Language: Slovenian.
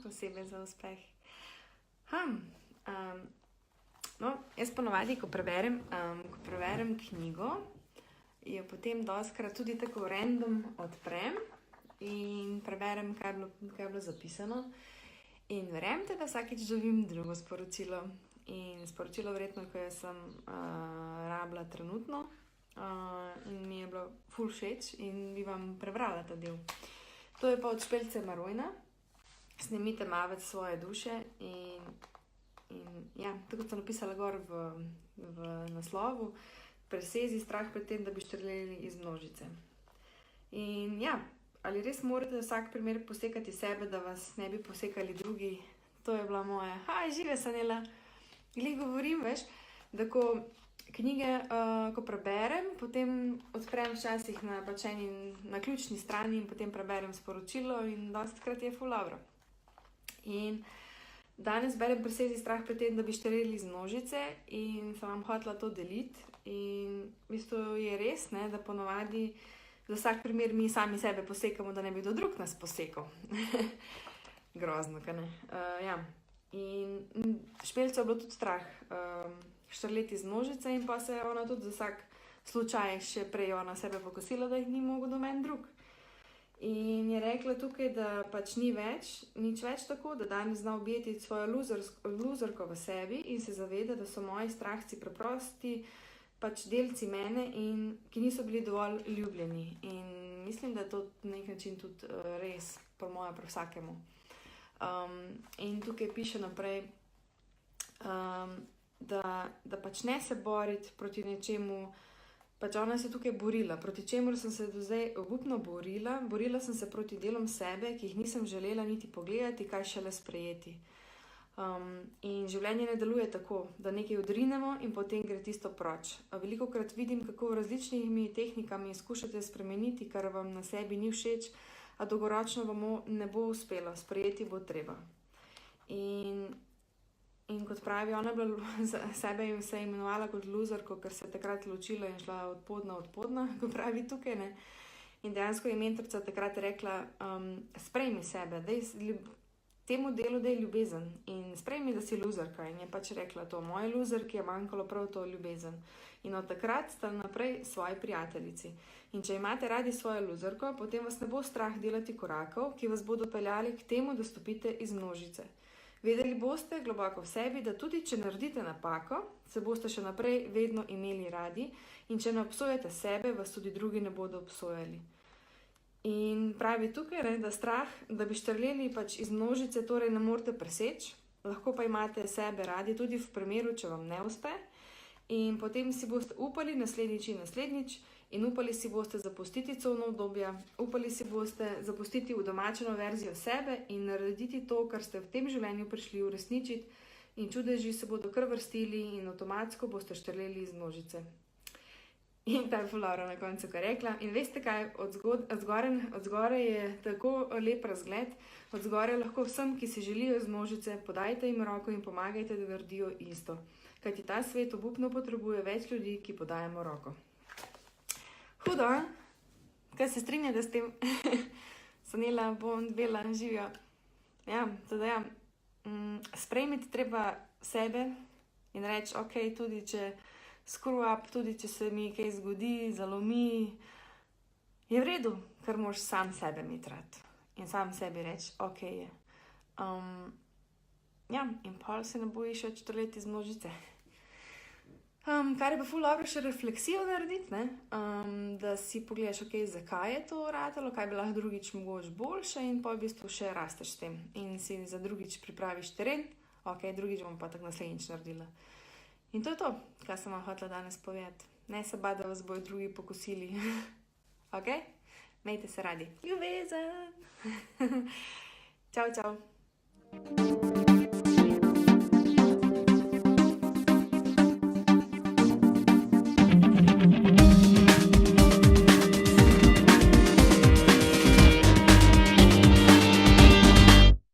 osebe za uspeh. No, jaz ponovadi, ko preberem knjigo, jo potem dostikrat tudi tako random odprem in preberem, kaj je bilo zapisano. In verjemite, da vsakič dobim drugo sporočilo. In sporočilo verjetno, ko jaz sem rabila trenutno in mi je bilo ful všeč in bi vam prebrala ta del. To je pa od Špelce Marojna. Snemite mavec svoje duše in ja, tako sem napisala gor v naslovu, presezi strah pred tem, da bi štrleli iz množice. In ja, ali res morate vsak primer posekati sebe, da vas ne bi posekali drugi? To je bila moja, žive Sanela, glih govorim, veš, da ko knjige, ko preberem, potem odprem včasih na ključni strani in potem preberem sporočilo in dostikrat je ful dobro. In danes berem presezi strah pred tem, da bi štrleli iz množice in sem vam hotela to deliti. In v bistvu je res, ne, da ponovadi za vsak primer mi sami sebe posekamo, da ne bi kdo drug nas posekal. Grozno, kaj ne? Ja. In Špelco je bilo tudi strah štrleti iz množice in pa se je ona tudi za vsak slučaj še prej ona sebe pokosila, da jih ni mogel noben drug. In je rekla tukaj, da pač nič več tako, da danes zna objeti svojo luzerko v sebi in se zaveda, da so moji strahci preprosti pač delci mene in ki niso bili dovolj ljubljeni. In mislim, da je to na nek način tudi res, po moje, pri vsakemu. In tukaj piše naprej, da pač ne se boriti proti nečemu, pač ona se tukaj borila, proti čemur sem se do zdaj obupno borila sem se proti delom sebe, ki jih nisem želela niti pogledati, kaj šele sprejeti. In življenje ne deluje tako, da nekaj odrinemo in potem gre tisto proč. Velikokrat vidim, kako različnimi tehnikami skušate spremeniti, kar vam na sebi ni všeč, a dolgoročno vam ne bo uspelo, sprejeti bo treba. In kot pravi, ona je bila sebe in se imenovala kot luzerko, ker se je takrat ločila in šla od podna, kot pravi tukaj, ne. In dejansko je mentorica takrat rekla, sprejmi sebe, temu delu daj ljubezen in sprejmi, da si luzerka. In je pač rekla to, moji luzerki je manjkalo prav to ljubezen. In od takrat sta naprej svoji prijateljici. In če imate radi svojo luzerko, potem vas ne bo strah delati korakov, ki vas bodo peljali k temu, da stopite iz množice. Vedeli boste globoko v sebi, da tudi če naredite napako, se boste še naprej vedno imeli radi in če ne obsojate sebe, vas tudi drugi ne bodo obsojali. In pravi tukaj, da strah, da bi štrleli pač iz množice, torej ne morete preseči, lahko pa imate sebe radi tudi v primeru, če vam ne uspe. In potem si boste upali naslednjič in upali si boste zapustiti covno obdobja, upali si boste zapustiti udomačeno verzijo sebe in narediti to, kar ste v tem življenju prišli uresničiti in čudeži se bodo kar vrstili in avtomatsko boste štrleli iz množice. In ta je Laura na koncu kar rekla. In veste kaj, od zgoraj je tako lep razgled, od zgoraj lahko vsem, ki si želijo iz množice, podajte jim roko in pomagajte, da naredijo isto. Kajti ta svet obupno potrebuje več ljudi, ki podajamo roko. Hudo, kaj se strinjate s tem? Sanela, Bela, živijo. Ja, teda ja, sprejmiti treba sebe in reči, ok, tudi če screw up, tudi če se mi kaj zgodi, zalomi, je v redu, ker moraš sam sebe imeti rad. In sam sebi reči, ok je. Ja, in pol se ne bojiš več štrleti iz množice. Kar je pa ful dobro še refleksijo narediti, ne? Da si pogledaš, ok, zakaj je to ratalo, kaj bi lahko drugič mogoče boljše in pa v bistvu še rasteš s tem. In si za drugič pripraviš teren, ok, drugič bom pa tako naslednjič naredila. In to je to, kar sem vam hotela danes povedati. Ne se bati, da vas bojo drugi pokosili. Ok? Imejte se radi. Ljubezen! Čau, čau!